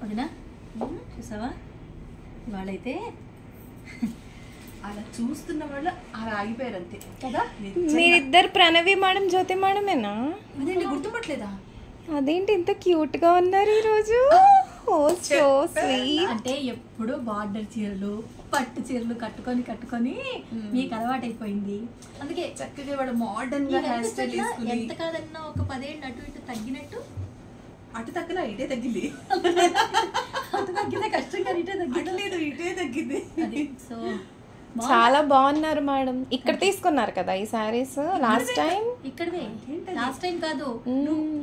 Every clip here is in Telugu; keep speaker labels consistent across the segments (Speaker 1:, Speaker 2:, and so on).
Speaker 1: వదినా చూసావా వాళ్ళైతే
Speaker 2: అలా చూస్తున్న వాళ్ళు అలా ఆగిపోయారు అంతే కదా.
Speaker 3: మీరిద్దరు ప్రణవి మేడం జ్యోతి మేడమేనా?
Speaker 2: అదేంటి గుర్తుపట్టలేదా?
Speaker 3: అదేంటి ఇంత క్యూట్ గా ఉన్నారు ఈరోజు?
Speaker 1: అంటే ఎప్పుడు బార్డర్ చీరలు పట్టు చీరలు కట్టుకొని మీకు అలవాటు అయిపోయింది. అందుకే
Speaker 2: చక్కగా వాడు మోడర్న్ గా హెయిర్ స్టైల్ చేసుకుని
Speaker 1: ఎంత కాదన్నా ఒక 10 ఏళ్ళు అటు ఇటు తగ్గినట్టు.
Speaker 2: అటు తగ్గలా ఇటే తగ్గింది.
Speaker 1: అటు తగ్గితే కష్టంగా ఇటే
Speaker 2: తగ్గలేదు, ఇటే తగ్గింది.
Speaker 1: అది సో
Speaker 3: చాలా బాగున్నారు మేడం. ఇక్కడ తీసుకున్నారు కదా ఈ సారీస్ లాస్ట్ టైం?
Speaker 1: ఇక్కడవే లాస్ట్ టైం కాదు,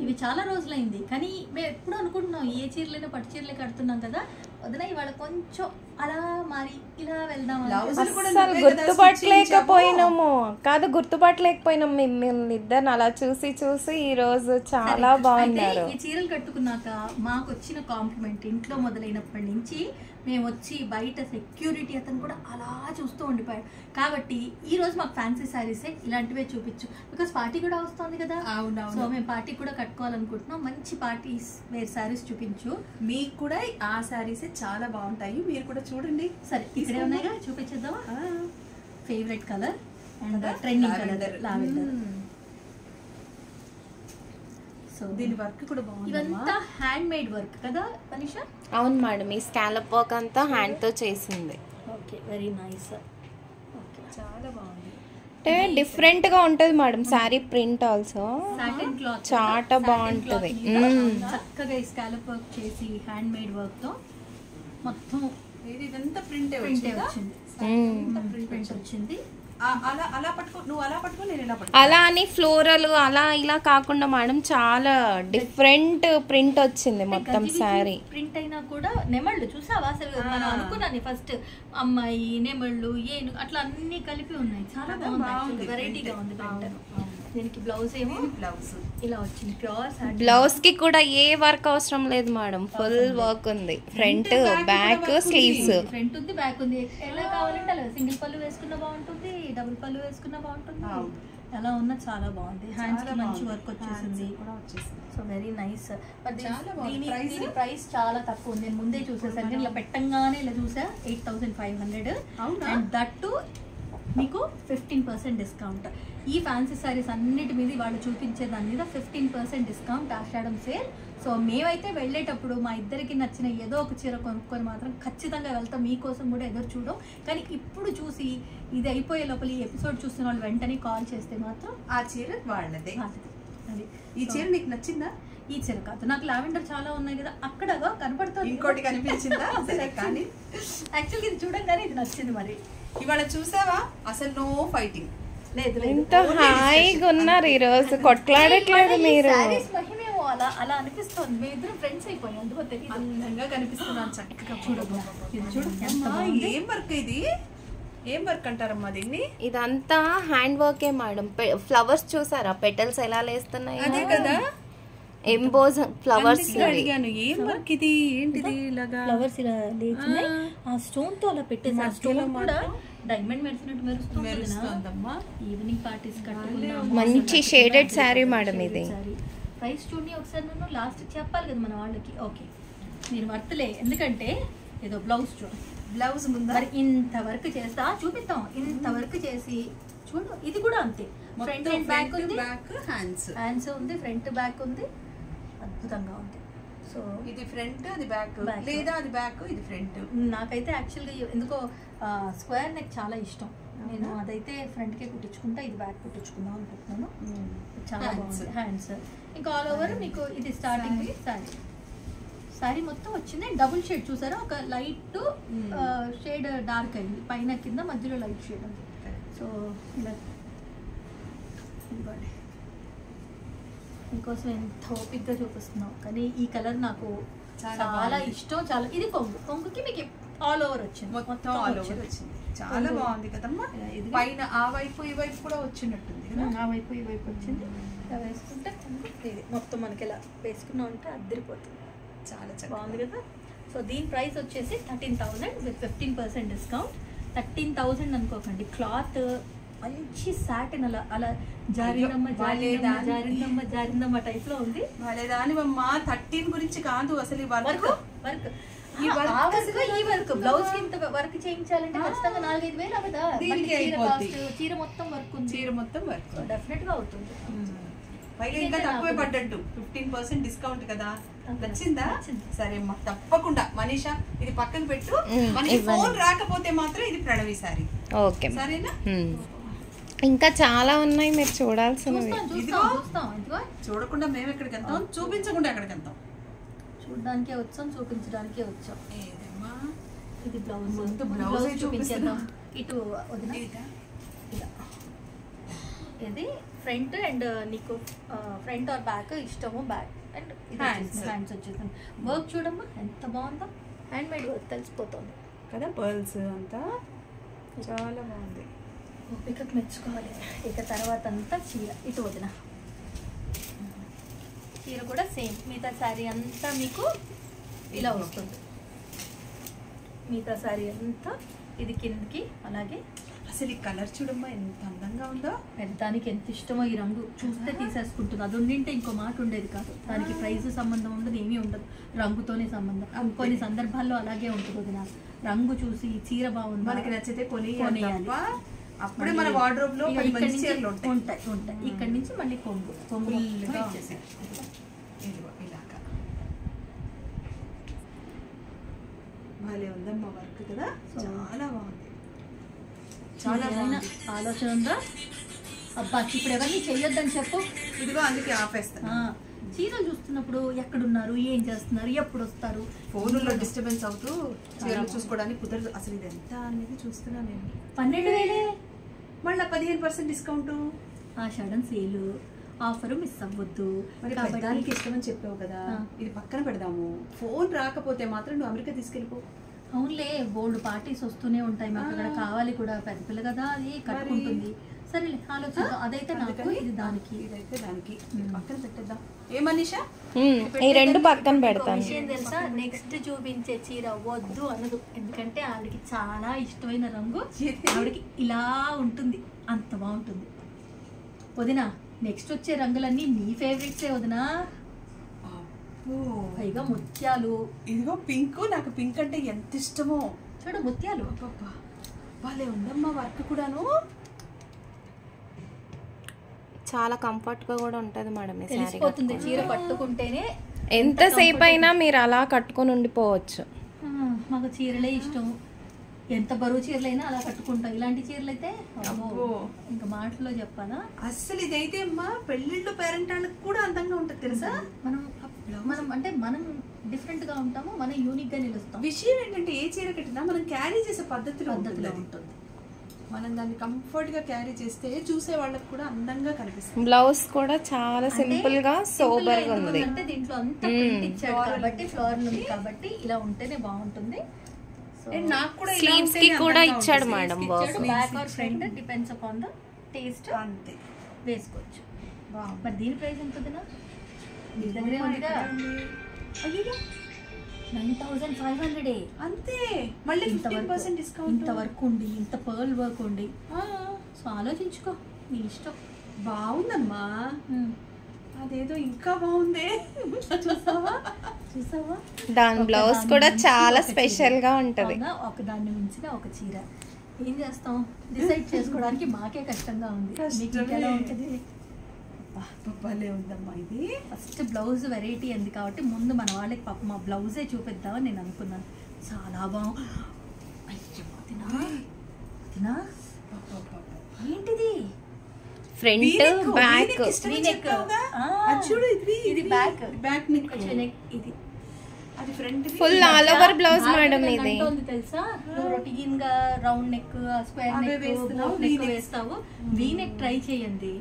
Speaker 1: ఇవి చాలా రోజులైంది. కానీ మేము ఎప్పుడు అనుకుంటున్నాం ఏ చీరలైనా పట్టు చీరలే కడుతున్నాం కదా, వదిన ఇవాళ కొంచెం అలా మరి ఇలా వెళ్దాం.
Speaker 3: అసలు గుర్తుపట్టలేకపోయినాము కాదు, గుర్తుపట్టలేకపోయినాం మిమ్మల్ని ఇద్దరు అలా చూసి చూసి. ఈ రోజు చాలా బాగున్నారు.
Speaker 1: ఈ చీరలు కట్టుకున్నాక మాకు వచ్చిన కాంప్లిమెంట్ ఇంట్లో మొదలైనప్పటి నుంచి మేము వచ్చి బయట సెక్యూరిటీ అతను కూడా అలా చూస్తూ ఉండిపోయాడు. కాబట్టి ఈ రోజు మాకు ఫ్యాన్సీ శారీసే ఇలాంటివే చూపించు, బికాస్ పార్టీ కూడా వస్తుంది కదా. సో మేము పార్టీ కూడా కట్టుకోవాలనుకుంటున్నాం. మంచి పార్టీ వేర్ శారీస్ చూపించు.
Speaker 2: మీకు కూడా ఆ శారీసే చాలా బాగుంటాయి, మీరు కూడా చూడండి.
Speaker 1: సరే ఇక్కడే ఉన్నాయిగా, చూపించేద్దామా? Favourite colour and trending colour lavender. So
Speaker 2: దీని వర్క్ కూడా బాగుంది.
Speaker 1: ఇవంతా హ్యాండ్ మేడ్ వర్క్ కదా మనీష?
Speaker 3: అవును మేడం, ఈ స్కాలప్ వర్క్ అంతా హ్యాండ్ తో చేసింది.
Speaker 1: Okay, very nice.
Speaker 2: చాలా బాగుంది.
Speaker 3: అంటే డిఫరెంట్ గా ఉంటది madam sorry print also.
Speaker 1: Satin cloth
Speaker 3: చాలా బాగుంటది.
Speaker 1: చక్కగా స్కాలప్ వర్క్ చేసి హ్యాండ్ మేడ్ వర్క్ తో మొత్తం
Speaker 2: ఇదంతా ప్రింట్
Speaker 1: వచ్చింది.
Speaker 2: అలా పట్టుకో, నువ్వు అలా పట్టుకో, నేను ఇలా పట్టుకో.
Speaker 3: అలా అని ఫ్లోరల్ అలా ఇలా కాకుండా మేడం చాలా డిఫరెంట్ ప్రింట్ వచ్చింది మొత్తం సారీ.
Speaker 1: ప్రింట్ అయినా కూడా నెమళ్ళు చూసావా? అసలు మనం అనుకున్నాను ఫస్ట్ అమ్మాయి నెమళ్ళు ఏను అట్లా అన్ని కలిపి ఉన్నాయి. చాలా బాగుంది, వెరైటీగా ఉంది ప్రింట్. దీనికి బ్లౌజ్ ఏమో బ్లౌజ్ ఇలా వచ్చింది ప్యూర్ సారీ.
Speaker 3: బ్లౌజ్ కి కూడా ఏ వర్క్ అవసరం లేదు మేడం, ఫుల్ వర్క్ ఉంది. ఫ్రంట్ బ్యాక్ స్లీవ్స్,
Speaker 1: ఫ్రంట్ ఉంది బ్యాక్ ఉంది. ఎలా కావాలంటే అలా సింగిల్ పళ్ళు వేసుకున్నా బాగుంటుంది, డబుల్ పళ్ళు వేసుకున్నా బాగుంటుంది. ఎలా ఉన్నా చాలా బాగుంది. హ్యాండ్స్ కి మంచి వర్క్ వచ్చేసింది. So very nice. దీని ప్రైస్ చాలా తక్కువ ఉంది. నేను ముందే చూసేసాను, ఇలా పెట్టంగానే ఇలా చూసా 8500 అండ్ దట్ టు మీకు 15% డిస్కౌంట్. ఈ ఫ్యాన్సీ సారీస్ అన్నిటి మీద వాళ్ళు చూపించే దాని మీద 15% డిస్కౌంట్ ఆషాఢం సేల్. సో మేమైతే వెళ్ళేటప్పుడు మా ఇద్దరికి నచ్చిన ఏదో ఒక చీర కొనుక్కొని మాత్రం ఖచ్చితంగా వెళ్తాం. మీకోసం కూడా ఎదురు చూడం. కానీ ఇప్పుడు చూసి ఇది అయిపోయే లోపల ఈ ఎపిసోడ్ చూస్తున్న వాళ్ళు వెంటనే కాల్ చేస్తే మాత్రం
Speaker 2: ఆ చీర వాళ్ళదే.
Speaker 1: అది
Speaker 2: ఈ చీర నీకు నచ్చిందా?
Speaker 1: ఈ చీర కాదు, నాకు లావెండర్ చాలా ఉన్నాయి కదా అక్కడగా కనపడుతుంది.
Speaker 2: ఇంకోటి కనిపించిందా? కానీ
Speaker 1: యాక్చువల్గా ఇది చూడంగానే ఇది నచ్చింది. మరి
Speaker 2: ఇవాళ చూసావా అసలు నో ఫైటింగ్
Speaker 1: లేదు.
Speaker 3: ఎంత హాయిగా ఉన్నారు ఈ రోజు, కొట్లాడట్లేదు మీరు.
Speaker 1: మహిమేమో అలా అలా అనిపిస్తుంది. మీ ఇద్దరు ఫ్రెండ్స్ అయిపోయి అందుకో తెలియదు.
Speaker 2: అందంగా కనిపిస్తున్నాను చక్కగా. చూడు ఏం వర్క్ ఇది, ఏం వర్క్ అంటారమ్మా దీన్ని?
Speaker 3: ఇదంతా హ్యాండ్ వర్కే మేడం. ఫ్లవర్స్ చూసారా పెటల్స్ ఎలా లేస్తున్నాయి?
Speaker 2: అదే కదా,
Speaker 3: ఎంబోజ్ ఫ్లవర్స్.
Speaker 2: అడిగాను ఏం వర్క్ ఇది, ఏంటిది ఇలాగా
Speaker 1: ఫ్లవర్స్ ఇలా లేచినాయి. ఆ స్టోన్ తో అలా పెట్టేసి ఆ స్టోన్ కూడా డైమండ్ మెరిసినట్టు మెరుస్తుందమ్మా. ఈవినింగ్ పార్టీస్ కట్టుకున్నాం.
Speaker 3: మంచి షేడెడ్ శారీ మేడం ఇది.
Speaker 1: ప్రైస్ చూడండి ఒకసారి. నన్ను లాస్ట్ చెప్పాలి కదా మన వాళ్ళకి. ఓకే మీరు వర్తలే, ఎందుకంటే ఏదో బ్లౌజ్ చూడు, బ్లౌజ్ ముందు మరి ఇంత వర్క్ చేస్తా చూపిద్దాం. ఇంత వర్క్ చేసి చూడు, ఇది కూడా అంతే. ఫ్రంట్ అండ్ బ్యాక్ ఉంది, హ్యాండ్స్ ఉంది, ఫ్రంట్ బ్యాక్ ఉంది. అద్భుతంగా ఉంది. సో
Speaker 2: ఇది ఫ్రంట్, అది బ్యాక్, లేదా అది బ్యాక్, ఇది ఫ్రంట్.
Speaker 1: నాకైతే యాక్చువల్గా ఎందుకో స్క్వేర్ నెక్ చాలా ఇష్టం. నేను అదైతే ఫ్రంట్ కే కుట్టించుకుంటా, ఇది బ్యాక్ కుట్టించుకుందాం అనుకుంటున్నాను. చాలా బాగుంది. హ్యాండ్స్ ఇంకా ఆల్ ఓవర్ మీకు ఇది స్టార్టింగ్ శారీ మొత్తం వచ్చింది. డబుల్ షేడ్ చూసారా, ఒక లైట్ షేడ్ డార్క్ అయింది, పైన కింద మధ్యలో లైట్ షేడ్ ఉంది. సో ఇలా మీకోసం ఎంత ఓపిక్గా చూపిస్తున్నావు. కానీ ఈ కలర్ నాకు చాలా ఇష్టం. చాలా ఇది కొంగుకి మీకు ఆల్ ఓవర్ వచ్చింది,
Speaker 2: మొత్తం ఆల్ ఓవర్ వచ్చింది. చాలా బాగుంది కదమ్మా. పైన ఆ వైపు ఈ వైపు కూడా వచ్చినట్టుంది.
Speaker 1: ఆ వైపు ఈ వైపు వచ్చింది. ఇలా వేసుకుంటే ఇది మొత్తం మనకి ఇలా వేసుకున్నాం అంటే అద్దరిపోతుంది.
Speaker 2: చాలా
Speaker 1: బాగుంది కదా. సో దీని ప్రైస్ వచ్చేసి 13,000 విత్ 15% డిస్కౌంట్. 13,000 అనుకోకండి. క్లాత్ మంచి సాటిన్ అలా అలా జారిందమ్మ టైప్ లో ఉంది.
Speaker 2: దానివమ్మ 13 గురించి కాదు అసలు ఈ వర్క్
Speaker 1: ఈ వర్క్ బ్లౌజ్ కి ఇంత వర్క్ చేయించాలంటే ఖచ్చితంగా 4-5 వేలు అవదా. చీర మొత్తం వర్క్ ఉంది.
Speaker 2: చీర మొత్తం వర్క్
Speaker 1: డెఫినెట్ గా అవుతుంది.
Speaker 2: పైగా ఇంకా తక్కువే పడ్డట్టు 15% డిస్కౌంట్ కదా. నచ్చిందా? సరే అమ్మా తప్పకుండా మనీషా ఇది పక్కన పెట్టు. మనకి ఫోన్ రాకపోతే మాత్రం ఇది ప్రణవి సారీ.
Speaker 3: ఓకే
Speaker 2: సరేనా?
Speaker 3: ఇంకా చాలా ఉన్నాయి మీరు చూడాల్సినవి.
Speaker 2: చూడకుండా మేము ఎక్కడికి వెళ్తాం, చూపించకుండా ఎక్కడికి వెళ్తాం.
Speaker 1: చూడడానికే వచ్చాం, చూపించడానికే వచ్చాం.
Speaker 2: ఏదమ్మా
Speaker 1: ఇది బ్లౌజ్.
Speaker 2: ముందు బ్లౌజ్
Speaker 1: చూపించేద్దాం. ఇటు వదిన ఇది ఫ్రంట్ అండ్ నీకు ఫ్రంట్ ఆర్ బ్యాక్ ఇష్టము. బ్యాక్ అండ్ హ్యాండ్స్ వచ్చేసింది. వర్క్ చూడమ్మా ఎంత బాగుందో. హ్యాండ్ మేడ్ వర్క్ తెలిసిపోతుంది
Speaker 2: కదా. పర్ల్స్ అంతా చాలా బాగుంది.
Speaker 1: పికప్ మెచ్చుకోవాలి. ఇక తర్వాత అంతా చీర. ఇటు వదిన చీర కూడా సేమ్. మిగతా శారీ అంతా మీకు ఇలా వస్తుంది. మిగతా శారీ అంతా ఇది కిందకి అలాగే.
Speaker 2: అసలు ఈ కలర్ చూడమ్మా ఎంత అందంగా ఉందో.
Speaker 1: పెద్దానికి ఎంత ఇష్టమో ఈ రంగు. చూస్తే తీసేసుకుంటుంది. అది ఉండింటే ఇంకో మాట ఉండేది కాదు. దానికి ప్రైస్ సంబంధం ఉండదు, ఏమీ ఉండదు, రంగుతోనే సంబంధం. కొన్ని సందర్భాల్లో అలాగే ఉంటుంది వదిన. రంగు చూసి చీర బాగుంది
Speaker 2: మనకి నచ్చితే కొనియాలి. అప్పుడే మన వార్డ్రోబ్ లో మంచి చీరలు
Speaker 1: ఉంటాయి. ఇక్కడ నుంచి మళ్ళీ కొంగు ఇచ్చేసి
Speaker 2: ఇలాగా భలే ఉందమ్మా వర్క్ కదా. చాలా బాగుంది. చాలా
Speaker 1: ఆలోచన ఉందా? అబ్బా ఇప్పుడు ఎవరిని చెయ్యొద్దని చెప్పు.
Speaker 2: ఇదిగో అందుకే ఆపేస్తాను.
Speaker 1: చీరలు చూస్తున్నప్పుడు ఎక్కడున్నారు, ఏం చేస్తున్నారు, ఎప్పుడు వస్తారు,
Speaker 2: ఫోన్లో డిస్టర్బెన్స్ అవుతూ చీరలు చూసుకోవడానికి కుదరదు. అసలు ఇది ఎంత అనేది చూస్తున్నా నేను.
Speaker 1: 12,000
Speaker 2: మళ్ళీ 15% discount.
Speaker 1: Sudden sale offer miss అవ్వద్దు.
Speaker 2: మరి దానికి ఇష్టమని చెప్పావు కదా, ఇది పక్కన పెడదాము. ఫోన్ రాకపోతే మాత్రం నువ్వు అమెరికా తీసుకెళ్ళిపో.
Speaker 1: అవునులే, బోల్డ్ పార్టీస్ వస్తూనే ఉంటాయి మాకు. అక్కడ కావాలి కూడా. పెద్ద పిల్ల కదా, అది కట్టుకుంటుంది. సరేలే ఆలోచిద్దాం. అదైతే నాకు, ఇది దానికి.
Speaker 2: ఇదైతే దానికి పక్కన పెట్టేద్దాం. ఏ మనీషా
Speaker 3: ఈ రెండు పక్కన పెడతాను.
Speaker 1: విషయం తెలుసా, నెక్స్ట్ చూపించే చీర వద్దు అనదు. ఎందుకంటే ఆవిడకి చాలా ఇష్టమైన రంగు. ఆవిడకి ఇలా ఉంటుంది, అంత బాగుంటుంది వదినా. నెక్స్ట్ వచ్చే రంగులన్నీ నీ ఫేవరెట్సే వదినా. పైగా ముత్యాలు.
Speaker 2: ఇదిగో పింక్. నాకు పింక్ అంటే ఎంత ఇష్టమో.
Speaker 1: చూడు ముత్యాలు.
Speaker 2: భలే ఉందమ్మా వర్క్ కూడాను.
Speaker 3: చాలా కంఫర్ట్ గా కూడా ఉంటది మేడం.
Speaker 1: తెలిసిపోతుంది చీర కట్టుకుంటేనే.
Speaker 3: ఎంతసేపు అయినా మీరు అలా కట్టుకొని ఉండిపోవచ్చు.
Speaker 1: మాకు చీరలే ఇష్టం. ఎంత బరువు చీరలైనా అలా కట్టుకుంటాం. ఇలాంటి చీరలు అయితే ఇంకా మాటలో చెప్పాలా.
Speaker 2: అసలు ఇదైతే అమ్మా పెళ్లిళ్ళు పేరెంటాళ్ళకి కూడా అందంగా ఉంటుంది తెలుసా.
Speaker 1: మనం అంటే మనం డిఫరెంట్ గా ఉంటాము, మనం యూనిక్ గా నిలుస్తాం.
Speaker 2: విషయం ఏంటంటే ఏ చీర కట్టినా మనం క్యారీ చేసే పద్ధతిలో ఉంటుంది. మనం దాన్ని కంఫర్ట్ గా క్యారీ చేస్తే చూసే వాళ్ళకి కూడా అందంగా కనిపిస్తుంది.
Speaker 3: బ్లౌజ్ కూడా చాలా సింపుల్ గా సోబర్ గా ఉంది.
Speaker 1: అంటే దీంట్లో అంతా ప్రింట్ ఇచ్చాడు కాబట్టి, ఫ్లోరల్ ఉంది కాబట్టి ఇలా ఉంటేనే బాగుంటుంది.
Speaker 2: నాకు కూడా
Speaker 3: స్లీవ్స్ కి కూడా ఇచ్చాడు madam.
Speaker 1: Back or front depends upon the taste.
Speaker 2: అంతే
Speaker 1: వేసుకోవచ్చు. మరి దీని ప్రైస్ ఎంత ఉందినా? మీ దగ్గరే ఉందిగా. అయ్యో 9,500
Speaker 2: అంతే. మళ్ళీ 15% డిస్కౌంట్.
Speaker 1: ఇంత వర్క్ ఉండి, ఇంత పర్ల్ వర్క్ ఉండి. సో ఆలోచించుకో, నీ ఇష్టం.
Speaker 2: బాగుందమ్మా. అదేదో ఇంకా బాగుంది. చూసావా
Speaker 3: దాని బ్లౌజ్ కూడా చాలా స్పెషల్ గా ఉంటది.
Speaker 1: ఒక దాన్ని మించిన ఒక చీర. ఏం చేస్తాం, డిసైడ్ చేసుకోవడానికి మాకే కష్టంగా ఉంది. ఎలా ఉంటుంది?
Speaker 2: భలే ఉందమ్మా. ఇది
Speaker 1: ఫస్ట్ బ్లౌజ్ వెరైటీ ఉంది కాబట్టి ముందు మన వాళ్ళకి పాప మా బ్లౌజే చూపిద్దామని నేను అనుకున్నాను. చాలా బాగుంది. ఏంటిది?
Speaker 3: ఫ్రంట్ బ్యాక్
Speaker 2: చూడు.
Speaker 1: ఇది బ్యాక్
Speaker 2: నెక్. ఇది అది front.
Speaker 3: Full all over blouse madam. ఇది
Speaker 1: తెలుసా, రొటీన్ గా రౌండ్ నెక్, స్క్వేర్ నెక్ వేస్తావు. వీ నెక్ ట్రై చేయండి.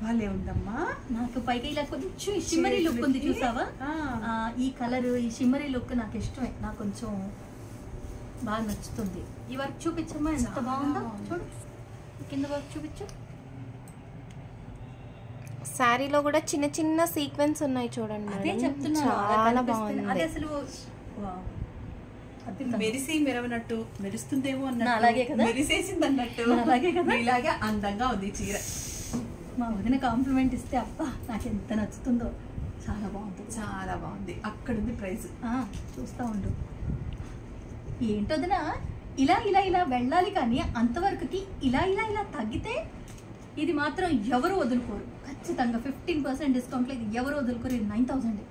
Speaker 2: భలే ఉందమ్మా.
Speaker 1: నాకు పైగా ఇలా కొంచెం షిమ్మరీ లుక్ ఉంది చూసావా. ఈ కలర్, ఈ షిమ్మరీ లుక్ నాకు ఇష్టమే. నాకు కొంచెం బాగా నచ్చుతుంది. ఈ వర్క్ చూపించమ్మా, ఎంత బాగుందో చూడు. కింద వర్క్ చూపించు.
Speaker 3: శారీలో కూడా చిన్న చిన్న సీక్వెన్స్ ఉన్నాయి చూడండి.
Speaker 1: అదే చెప్తున్నా,
Speaker 3: చాలా బాగుంది.
Speaker 1: అది అసలు
Speaker 2: మెరిసి మెరవనట్టు మెరుస్తుందేమో అన్నట్టు
Speaker 1: అలాగే కదా,
Speaker 2: మెరిసేసింది అన్నట్టు
Speaker 1: అలాగే కదా,
Speaker 2: ఇలాగే అందంగా ఉంది చీర.
Speaker 1: మా వదిన కాంప్లిమెంట్ ఇస్తే అబ్బా నాకు ఎంత నచ్చుతుందో. చాలా బాగుంటుంది,
Speaker 2: చాలా బాగుంది. అక్కడుంది ప్రైస్,
Speaker 1: చూస్తూ ఉండు. ఏంటొదినా ఇలా ఇలా ఇలా వెళ్ళాలి, కానీ అంతవరకుకి ఇలా ఇలా ఇలా తగ్గితే ఇది మాత్రం ఎవరు వదులుకోరు. ఖచ్చితంగా 15% డిస్కౌంట్లో ఇది ఎవరు వదులుకోరు. ఇది 9,000.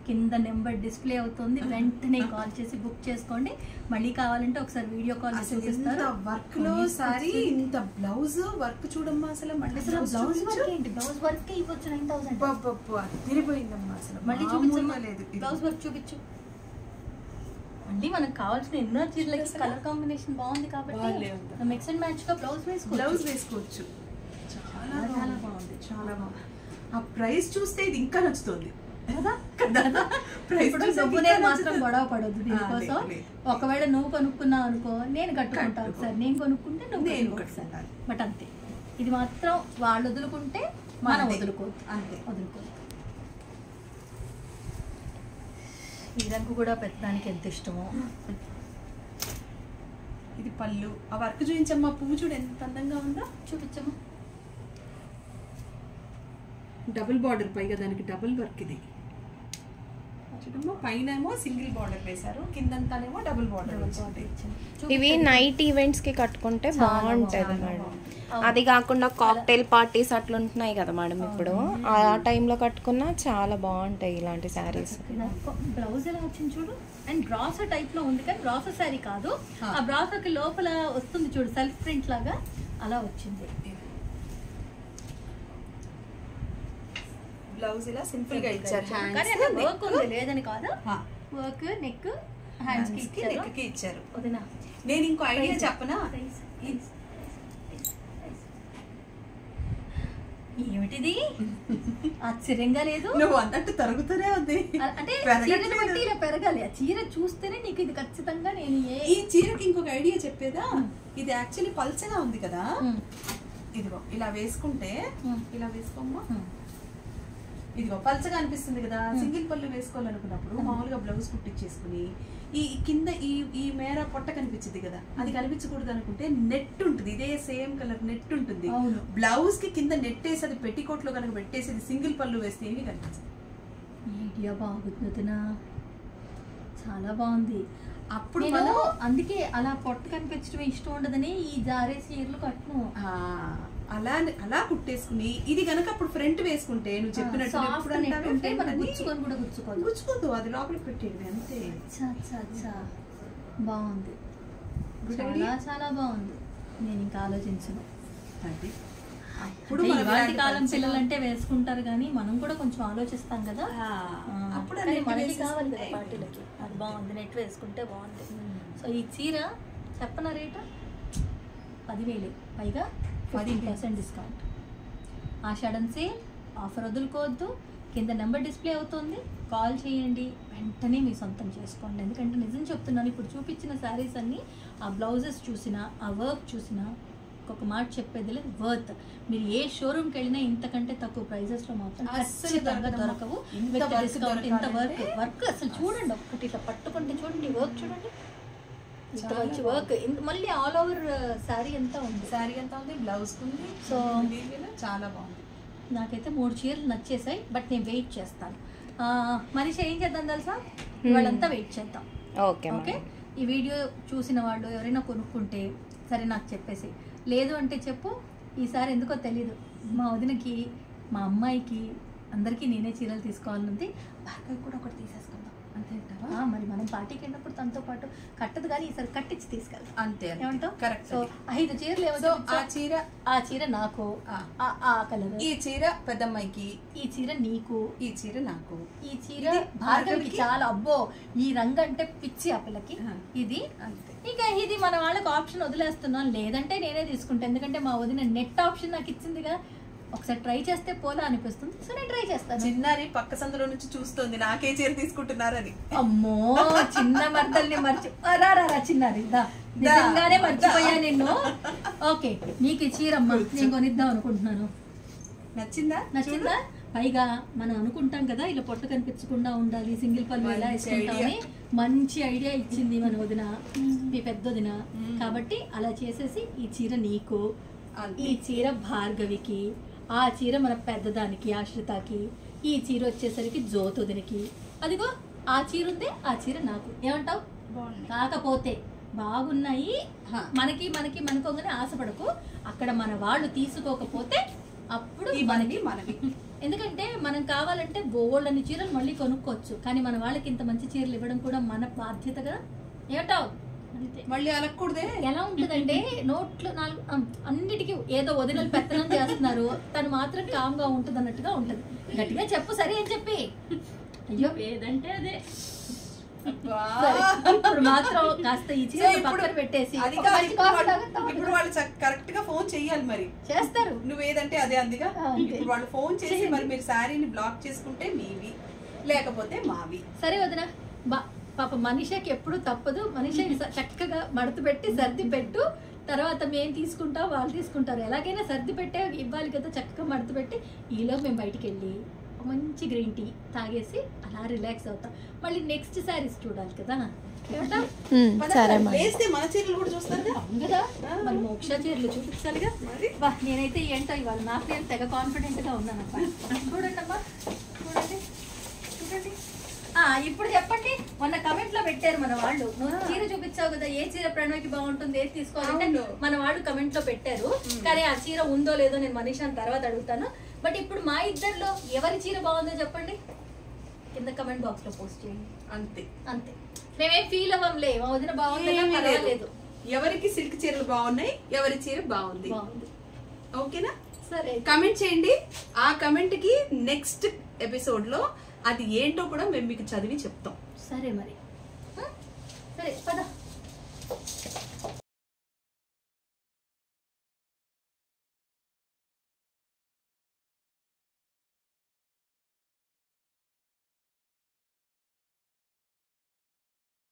Speaker 1: కింద నెంబర్ డిస్ప్లే అవుతుంది, వెంటనే కాల్ చేసి బుక్ చేసుకోండి. మళ్ళీ కావాలంటే ఒకసారి వీడియో కాల్ చూపిస్తారు.
Speaker 2: వర్క్ లో సారీ ఇంత బ్లౌజ్ వర్క్ చూడమ్మా. అసలు మళ్ళీ
Speaker 1: బ్లౌజ్ వర్క్ ఏంటి, బ్లౌజ్ వర్క్ ఇవ్వచ్చు 9,000.
Speaker 2: తిరిగిపోయిందమ్మా అసలు.
Speaker 1: మళ్ళీ చూపించలేదు, బ్లౌజ్ వర్క్ చూపించు. మళ్ళీ మనకు కావాల్సిన ఎన్నో చీరలకి కలర్ కాంబినేషన్ బాగుంది కాబట్టి మిక్స్ అండ్ మ్యాచ్ గా బ్లౌజ్
Speaker 2: వేసుకోవచ్చు. చాలా చాలా బాగుంది, చాలా బాగుంది. ఆ ప్రైస్ చూస్తే ఇది ఇంకా నచ్చుతుంది కదా.
Speaker 1: నువ్వునే మాత్రం గొడవ పడొద్దు దీనికోసం. ఒకవేళ నువ్వు కొనుక్కున్నావు అనుకో, నేను కట్టుకుంటా ఒకసారి, నేను కొనుక్కుంటే నువ్వు నేను ఒకసారి. బట్ అంతే, ఇది మాత్రం వాళ్ళు వదులుకుంటే మనం వదులుకోవద్దు, అంతే వదులుకోవద్దు. ఈ రంగు కూడా పెట్టడానికి ఎంత ఇష్టమో.
Speaker 2: ఇది పళ్ళు, ఆ వర్క్ చూపించమ్మా. పువ్వు చూడు ఎంత అందంగా ఉందో,
Speaker 1: చూపించమ్మా.
Speaker 2: డబుల్ బార్డర్, పైగా దానికి డబుల్ వర్క్. ఇది చూడమ్మా, పైన ఏమో సింగిల్ బార్డర్ వేశారు, కిందంతానేమో డబుల్ బార్డర్ వచ్చింది.
Speaker 3: ఇవి నైట్ ఈవెంట్స్ కి కట్టుకుంటే బాగుంటది మేడం. అది కాకుండా కాక్టైల్ పార్టీస్ అట్లా ఉంటున్నాయి కదా మేడం, ఇప్పుడు ఆ టైంలో కట్టుకున్నా చాలా బాగుంటాయి ఇలాంటి శారీస్.
Speaker 1: బ్లౌజ్ ఎలా వచ్చింది చూడు, అండ్ బ్రాసో టైప్ లో ఉంది, కానీ బ్రాసో శారీ కాదు. ఆ బ్రాసోకి లోపల వస్తుంది చూడు సెల్ఫ్ ప్రింట్ లాగా, అలా వచ్చింది.
Speaker 2: బ్లౌజ్ ఇలా సింపుల్ గా ఇచ్చారు,
Speaker 1: కానీ వర్క్ ఉంది లేదని కాదు, వర్క్ నెక్ హ్యాండ్స్ కి
Speaker 2: ఇచ్చారు.
Speaker 1: వదినా
Speaker 2: నేను ఇంకో ఐడియా చెప్పనా?
Speaker 1: ఏమిటిది ఆశ్చర్యంగా లేదు,
Speaker 2: నువ్వు అన్నట్టు తరుగుతూనే ఉంది.
Speaker 1: అంటే చీరని బట్టి ఇలా పెరగాలి. ఆ చీర చూస్తేనే నీకు ఇది ఖచ్చితంగా. నేను ఈ
Speaker 2: చీరకి ఇంకొక ఐడియా చెప్పేదా, ఇది యాక్చువల్లీ పల్చగా ఉంది కదా, ఇదిగో ఇలా వేసుకుంటే, ఇలా వేసుకోమ్మా, ఇదిగో పల్చగా అనిపిస్తుంది కదా. సింగిల్ పళ్ళు వేసుకోవాలనుకున్నప్పుడు మామూలుగా బ్లౌజ్ కుట్టించేసుకుని ఈ కింద ఈ మేర పొట్ట కనిపించింది కదా, అది కనిపించకూడదు అనుకుంటే నెట్ ఉంటుంది, ఇదే సేమ్ కలర్ నెట్ ఉంటుంది బ్లౌజ్ కి కింద నెట్ వేసి, అది పెట్టికోట్ లో కనుక పెట్టేసి సింగిల్ పళ్ళు వేస్తే ఏమీ కనిపించదు.
Speaker 1: ఐడియా బాగుంది, చాలా బాగుంది.
Speaker 2: అప్పుడు
Speaker 1: అందుకే అలా పొట్ట కనిపించడం ఇష్టం ఉండదని ఈ జారే చీరలు కట్టును.
Speaker 2: అలా కుట్టేసుకుని ఇది కనుక అప్పుడు ఫ్రంట్ వేసుకుంటే నువ్వు చెప్పినట్టు గుచ్చుకోదు, అది లోపలికి పెట్టేది అంతే.
Speaker 1: బాగుంది, చాలా చాలా బాగుంది. నేను ఇంకా ఆలోచించను. ఇవాళ కాలం పిల్లలంటే వేసుకుంటారు, కానీ మనం కూడా కొంచెం ఆలోచిస్తాం కదా. అప్పుడు మనకి కావాలి కదా పార్టీలకి. అది బాగుంది, నెట్ వేసుకుంటే బాగుంది. సో ఈ చీర చెప్పనా రేటు 10,000, పైగా 15% డిస్కౌంట్. ఆషాఢం సేల్ ఆఫర్ వదులుకోవద్దు. కింద నెంబర్ డిస్ప్లే అవుతుంది, కాల్ చేయండి, వెంటనే మీ సొంతం చేసుకోండి. ఎందుకంటే నిజం చెప్తున్నాను, ఇప్పుడు చూపించిన శారీస్ అన్నీ ఆ బ్లౌజెస్ చూసినా, ఆ వర్క్ చూసినా, ఒక మాట చెప్పేది లేదు, వర్త్. మీరు ఏ షోరూమ్కి వెళ్ళినా ఇంతకంటే తక్కువ ప్రైజెస్లో మాత్రం ఖచ్చితంగా దొరకవు. డిస్కౌంట్, ఇంత వర్క్ అసలు చూడండి, ఒక్కటి ఇట్లా పట్టుకుంటే చూడండి, వర్క్ చూడండి, ఇంత మంచి వర్క్. మళ్ళీ ఆల్ ఓవర్ శారీ ఎంత ఉంది,
Speaker 2: బ్లౌజ్ ఉంది. సో చాలా బాగుంది.
Speaker 1: నాకైతే 3 చీరలు నచ్చేసాయి, బట్ నేను వెయిట్ చేస్తాను. మనిషి ఏం చేద్దాం తెలుసా, వాళ్ళంతా వెయిట్ చేద్దాం. ఓకే, ఈ వీడియో చూసిన వాళ్ళు ఎవరైనా కొనుక్కుంటే సరే నాకు చెప్పేసి, లేదు అంటే చెప్పు. ఈసారి ఎందుకో తెలీదు, మా వదినకి, మా అమ్మాయికి, అందరికీ నేనే చీరలు తీసుకోవాలనుంది. భార్గవి కూడా ఒకటి తీసేసుకుందాం అంతే. మరి మనం పార్టీకి వెళ్ళినప్పుడు తనతో పాటు కట్టదు, కానీ ఈసారి కట్టించి తీసుకెళ్తాం అంతే. ఏమంటావు? కరెక్ట్. సో 5 చీరలు ఏమో, ఆ చీర నాకు, ఆ కలర్, ఈ చీర పెద్దమ్మాయికి, ఈ చీర నీకు, ఈ చీర నాకు, ఈ చీర భార్గవికి. చాలా అబ్బో, ఈ రంగు అంటే పిచ్చి ఆ పిల్లకి. ఇది ఇక ఇది మన వాళ్ళకి ఆప్షన్ వదిలేస్తున్నాం, లేదంటే నేనే తీసుకుంటాను. ఎందుకంటే మా వదిన నెట్ ఆప్షన్ నాకు ఇచ్చిందిగా, ఒకసారి ట్రై చేస్తే పోలా అనిపిస్తుంది. సో నేను ట్రై చేస్తాను.
Speaker 2: చిన్నారి పక్క సందులో నుంచి చూస్తుంది నాకే చీర తీసుకుంటున్నారని.
Speaker 1: అమ్మో, చిన్న మర్దల్ని రా చిన్నారి, నిజంగానే మర్చిపోయా నిన్ను. ఓకే, నీకు ఈ చీరమ్మా నేను కొనిద్దాం అనుకుంటున్నాను.
Speaker 2: నచ్చిందా?
Speaker 1: పైగా మనం అనుకుంటాం కదా ఇలా పొట్ట కనిపించకుండా ఉండాలి, సింగిల్ పళ్ళు ఎలా వేసుకుంటామని. మంచి ఐడియా ఇచ్చింది మన వదిన, మీ పెద్ద వదిన. కాబట్టి అలా చేసేసి ఈ చీర నీకు, ఈ చీర భార్గవికి, ఆ చీర మన పెద్దదానికి ఆశ్రితకి, ఈ చీర వచ్చేసరికి జ్యోతుదినికి, అదిగో ఆ చీర ఉంది, ఆ చీర నాకు. ఏమంటావు? కాకపోతే బాగున్నాయి మనకి మనకి మనకోగానే ఆశపడకు. అక్కడ మన వాళ్ళు తీసుకోకపోతే అప్పుడు మనకి ఎందుకంటే మనం కావాలంటే బోల్డని చీరలు మళ్ళీ కొనుక్కోవచ్చు, కానీ మన వాళ్ళకి ఇంత మంచి చీరలు ఇవ్వడం కూడా మన బాధ్యత కదా. ఏమంటావు?
Speaker 2: మళ్ళీ అలక్కూడదే.
Speaker 1: ఎలా ఉంటుందంటే నోట్లో నాలుగు అన్నిటికీ ఏదో వదినలు పెత్తనం చేస్తున్నారు, తను మాత్రం కామ్గా ఉంటుంది అన్నట్టుగా ఉంటుంది. గట్టిగా చెప్పు సరే అని చెప్పి. అయ్యో ఏదంటే అదే. ఇప్పుడు మాత్రం కాస్త ఈ చీర పక్కన పెట్టేసి
Speaker 2: ఇప్పుడు వాళ్ళు కరెక్ట్ గా ఫోన్ చెయ్యాలి, మరి
Speaker 1: చేస్తారు.
Speaker 2: నువ్వేదంటే అదే అందుగా. ఇప్పుడు వాళ్ళు ఫోన్ చేసి మరి మీరు శారీని బ్లాక్ చేసుకుంటే మీవి, లేకపోతే మావి.
Speaker 1: సరే వదిన, పాప మనిషికి ఎప్పుడు తప్పదు. మనిషి చక్కగా మడత పెట్టి సర్ది పెట్టు, తర్వాత మేము తీసుకుంటాం, వాళ్ళు తీసుకుంటారు. ఎలాగైనా సర్ది పెట్టే ఇవ్వాలి కదా, చక్కగా మడత పెట్టి. ఈలో మేము బయటికి వెళ్ళి మంచి గ్రీన్ టీ తాగేసి అలా రిలాక్స్ అవుతాం. మళ్ళీ నెక్స్ట్ శారీస్ చూడాలి కదా.
Speaker 2: మన చీరలు కూడా చూస్తారు
Speaker 1: కదా, మన మోక్ష చీరలు చూపించాలిగా. వా నేనైతే ఏంటో ఇవాళ నాకు నేను తెగ కాన్ఫిడెంట్ గా ఉన్నానమ్మా. చూడండి అమ్మా, చూడండి చూడండి. ఇప్పుడు చెప్పండి, మొన్న కమెంట్ లో పెట్టారు మన వాళ్ళు, నువ్వు చీర చూపించావు కదా, ఏ చీర ప్రణవ్కి బాగుంటుంది, ఏది తీసుకోవాలంటే మన వాళ్ళు కమెంట్ లో పెట్టారు. కానీ ఆ చీర ఉందో లేదో నేను మనీషాని తర్వాత అడుగుతాను. బట్ ఇప్పుడు మా ఇద్దరిలో ఎవరి చీర బాగుందో చెప్పండి, కింద కమెంట్ బాక్స్ లో పోస్ట్ చేయండి.
Speaker 2: అంతే
Speaker 1: అంతే, మేమేం ఫీల్ అవ్వంలే, మా వదిన బాగుంది.
Speaker 2: ఎవరికి సిల్క్ చీరలు బాగున్నాయి, ఎవరి చీర బాగుంది, ఓకేనా?
Speaker 1: సరే
Speaker 2: కమెంట్ చేయండి. ఆ కమెంట్ కి నెక్స్ట్ ఎపిసోడ్ లో అది ఏంటో కూడా మేము మీకు చదివి చెప్తాం.
Speaker 1: సరే మరి, సరే పద.